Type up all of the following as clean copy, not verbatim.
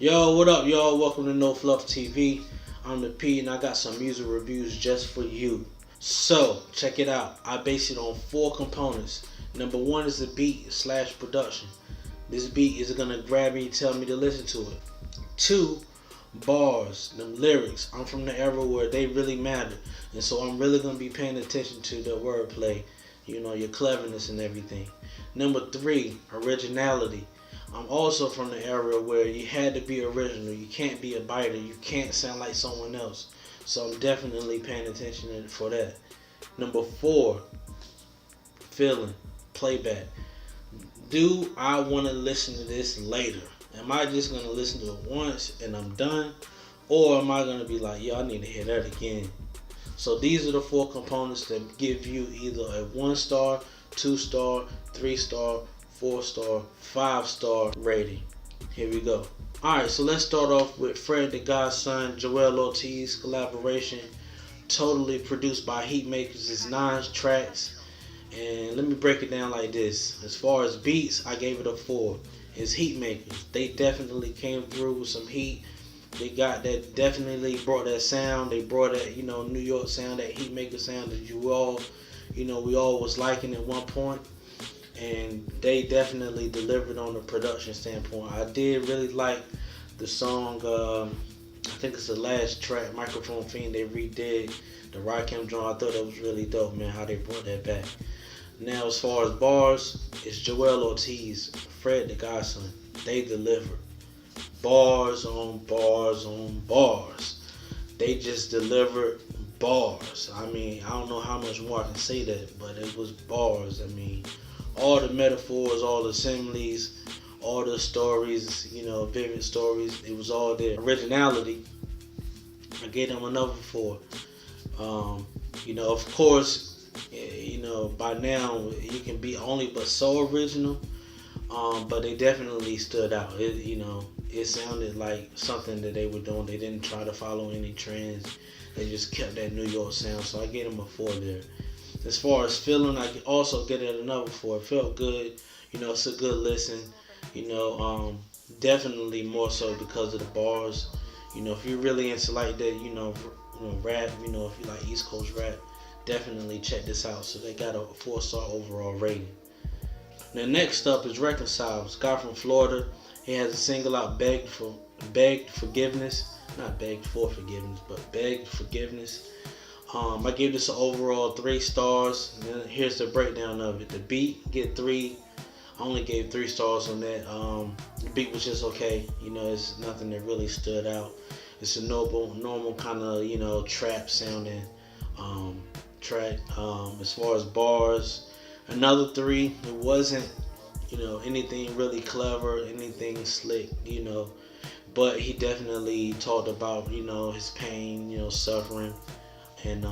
Yo, what up, y'all? Welcome to No Fluff TV. I'm the P, and I got some music reviews just for you. So, check it out. I base it on 4 components. Number 1 is the beat slash production. This beat is gonna grab me and tell me to listen to it. 2, bars, them lyrics. I'm from the era where they really matter, and so I'm really gonna be paying attention to the wordplay, your cleverness and everything. Number 3, originality. I'm also from the era where you had to be original. You can't be a biter. You can't sound like someone else. So I'm definitely paying attention for that. Number 4, feeling, playback. Do I want to listen to this later? Am I just going to listen to it once and I'm done? Or am I going to be like, yo, I need to hear that again? So these are the 4 components that give you either a 1-star, 2-star, 3-star, 4-star, 5-star rating. Here we go. Alright, so let's start off with Fred the Godson, Joell Ortiz collaboration. Totally produced by Heatmakers. It's 9 tracks. And let me break it down like this. As far as beats, I gave it a 4. It's Heatmakers. They definitely came through with some heat. They got that, definitely brought that sound. They brought that, New York sound, that Heatmaker sound that we all was liking at one point. And they definitely delivered on the production standpoint. I did really like the song, I think it's the last track, Microphone Fiend, they redid the Rakim joint. I thought that was really dope, man, how they brought that back. Now, as far as bars, it's Joell Ortiz, Fred the Godson. They delivered. Bars on bars on bars. They just delivered bars. I mean, I don't know how much more I can say that, but it was bars. I mean, all the metaphors, all the similes, all the stories, vivid stories, it was all there. Originality, I gave them another 4. Of course, by now you can be only but so original, but they definitely stood out. It sounded like something that they were doing. They didn't try to follow any trends. They just kept that New York sound, so I gave them a 4 there. As far as feeling, I also get it another 4. It felt good. It's a good listen. Definitely more so because of the bars. If you're really into like that, rap, if you like East Coast rap, definitely check this out. So they got a 4-star overall rating. Now next up is Reconciled. This guy from Florida. He has a single out, Begged Forgiveness. Not begged for forgiveness, but begged forgiveness. I gave this an overall 3 stars. And here's the breakdown of it. The beat, get 3. I only gave 3 stars on that. The beat was just okay. It's nothing that really stood out. It's a normal kind of, trap sounding track. As far as bars, another 3. It wasn't, anything really clever, anything slick, but he definitely talked about, his pain, suffering, and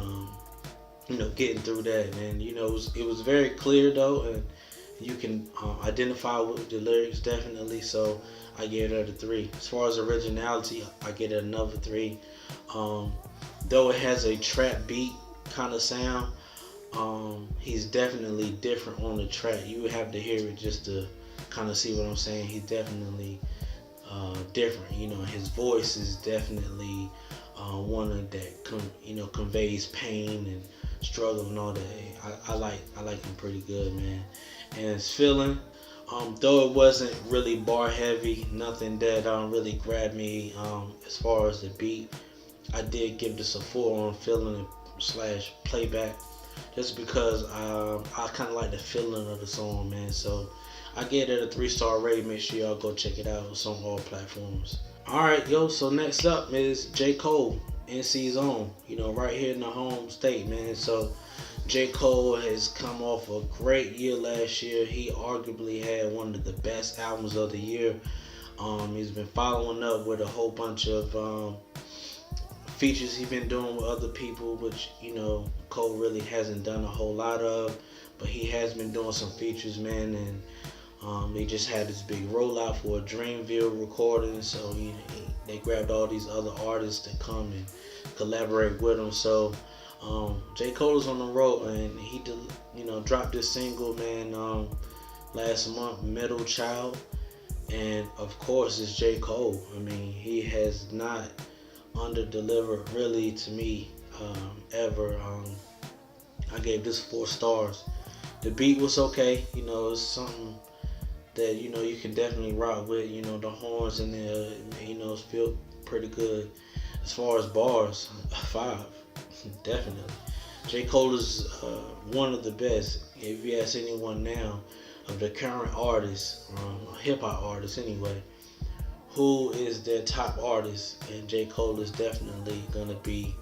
getting through that. And it was very clear though, and you can identify with the lyrics definitely. So I gave it a 3. As far as originality, I get it another 3. Though it has a trap beat kind of sound, he's definitely different on the track. You would have to hear it just to kind of see what I'm saying. He's definitely different. His voice is definitely one that conveys pain and struggle and all that. I like him pretty good, man. And his feeling, though it wasn't really bar heavy, nothing that really grabbed me as far as the beat, I did give this a 4 on feeling / playback, just because I kind of like the feeling of the song, man. So I gave it a 3-star rating. Make sure y'all go check it out. It's on all platforms. Alright, yo, so next up is J. Cole, NC's own, right here in the home state, man. So J. Cole has come off a great year last year. He arguably had one of the best albums of the year. He's been following up with a whole bunch of features he's been doing with other people, which, Cole really hasn't done a whole lot of, but he has been doing some features, man. And they just had this big rollout for a Dreamville recording, so they grabbed all these other artists to come and collaborate with him. So J. Cole is on the road, and he dropped this single, man, last month, Middle Child. And of course, it's J. Cole. I mean, he has not under delivered really to me ever. I gave this 4 stars. The beat was okay. It's something that you can definitely rock with. The horns in there, feel pretty good. As far as bars, 5, definitely. J. Cole is one of the best. If you ask anyone now of the current artists, hip hop artists anyway, who is their top artist, and J. Cole is definitely gonna be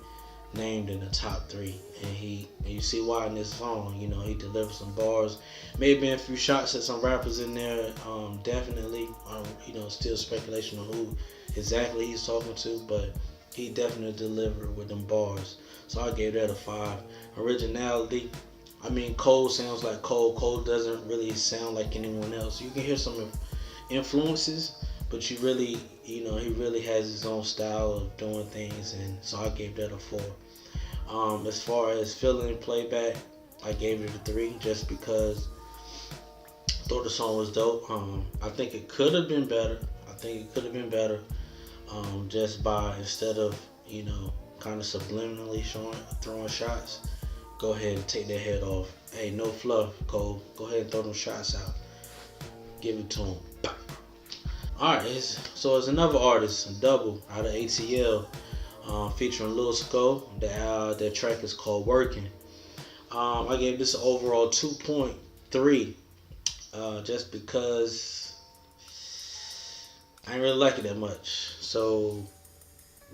named in the top 3. And you see why in this song. He delivered some bars. Maybe a few shots at some rappers in there. Definitely. Still speculation on who exactly he's talking to, but he definitely delivered with them bars. So I gave that a 5. Originality. I mean, Cole sounds like Cole. Cole doesn't really sound like anyone else. You can hear some influences, but he really has his own style of doing things, and so I gave that a 4. As far as feeling playback, I gave it a 3 just because I thought the song was dope. I think it could have been better. Just by, instead of kind of subliminally throwing shots, go ahead and take their head off. Hey, no fluff, Cole. Go ahead and throw them shots out. Give it to him. Alright, so it's another artist, a double out of ATL, featuring Lil Cisco. Their track is called Working. I gave this an overall 2.3, just because I didn't really like it that much. So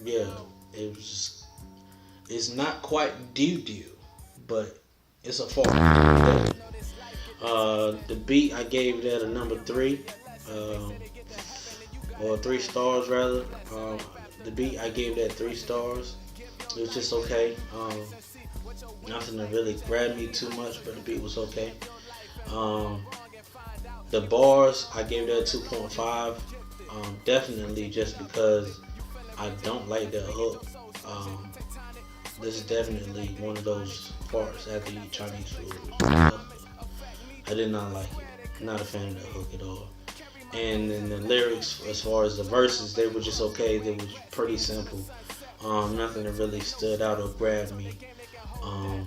yeah, it's not quite doo-doo, but it's a 4. The beat, I gave that a number 3. Or 3 stars rather. The beat, I gave that 3 stars. It was just okay. Nothing that really grabbed me too much, but the beat was okay. The bars, I gave that 2.5. Definitely just because I don't like that hook. This is definitely one of those parts after you eat Chinese food. I did not like it. Not a fan of the hook at all. And then the lyrics, as far as the verses, they were just okay. They were pretty simple. Nothing that really stood out or grabbed me.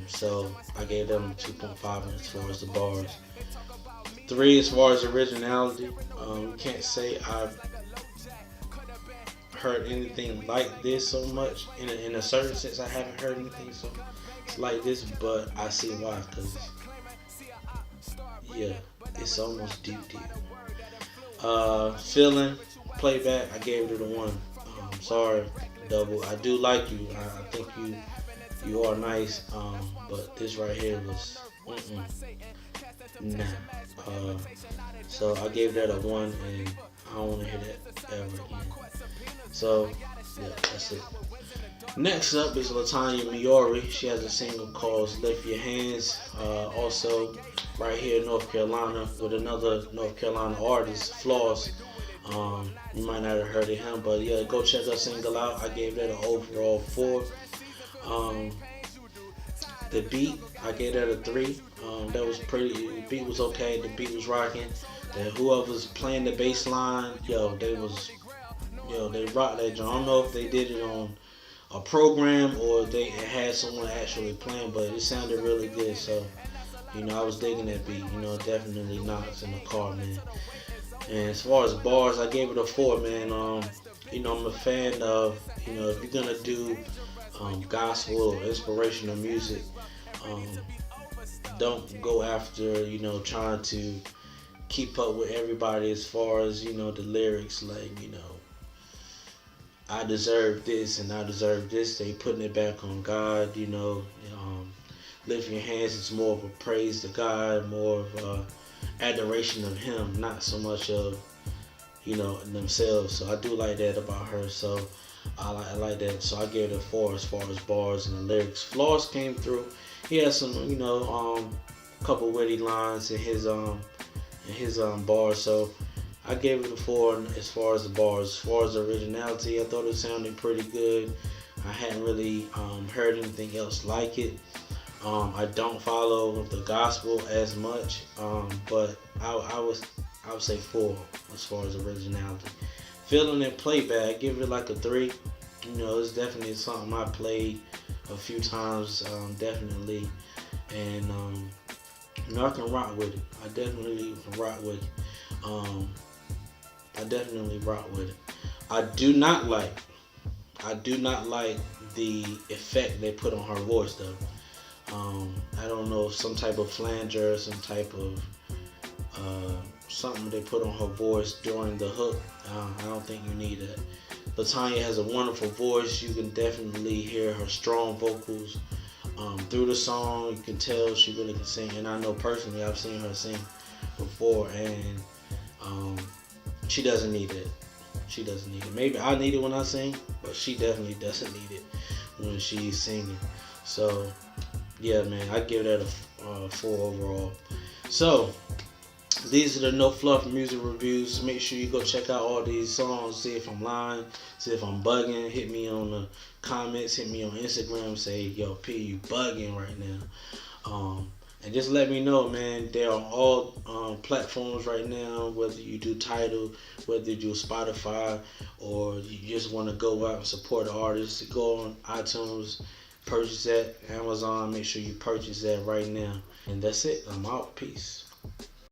So I gave them 2.5 as far as the bars. 3 as far as originality. Can't say I've heard anything like this so much. In a certain sense, I haven't heard anything so like this, but I see why. Cause yeah, it's almost deep. Feeling playback, I gave it a 1. Sorry, double. I do like you. I think you are nice. But this right here was nah. So I gave that a 1, and I don't want to hear that ever again. So yeah, that's it. Next up is LaToya Yuri. She has a single called "Lift Your Hands." Also, right here in North Carolina with another North Carolina artist, Fluff. You might not have heard of him, but yeah, go check her single out. I gave that an overall 4. The beat, I gave that a 3. That was pretty. The beat was okay. The beat was rocking. Whoever's playing the bass line, they rocked that joint. I don't know if they did it on a program or they had someone actually playing, but it sounded really good. So, I was digging that beat. Definitely knocks in the car, man. And as far as bars, I gave it a 4, man. I'm a fan of, if you're gonna do gospel or inspirational music, don't go after, trying to keep up with everybody as far as, the lyrics, like, I deserve this and I deserve this. They putting it back on God, lift your hands. It's more of a praise to God, more of adoration of Him, not so much of, themselves. So I do like that about her. So I like that. So I gave it a 4 as far as bars and the lyrics. Flaws came through. He had some, couple witty lines in his bars. So I gave it a 4 as far as the bars. As far as the originality, I thought it sounded pretty good. I hadn't really heard anything else like it. I don't follow the gospel as much, but I would say 4 as far as originality. Feeling and playback, I give it like a 3. You know, it's definitely something I played a few times, definitely, and you know, I can rock with it. I definitely can rock with it. I definitely rock with it. I do not like the effect they put on her voice though. I don't know if some type of flanger, some type of something they put on her voice during the hook. I don't think you need that. LaToya has a wonderful voice. You can definitely hear her strong vocals through the song. You can tell she really can sing. And I know personally, I've seen her sing before, and she doesn't need it. She doesn't need it. Maybe I need it when I sing, but she definitely doesn't need it when she's singing. So, yeah, man, I give that a 4 overall. So, these are the No Fluff music reviews. Make sure you go check out all these songs. See if I'm lying. See if I'm bugging. Hit me on the comments. Hit me on Instagram. Say, yo, P, you bugging right now. And just let me know, man. They're on all platforms right now. Whether you do Tidal, whether you do Spotify, or you just want to go out and support the artists, go on iTunes, purchase that. Amazon, make sure you purchase that right now. And that's it. I'm out. Peace.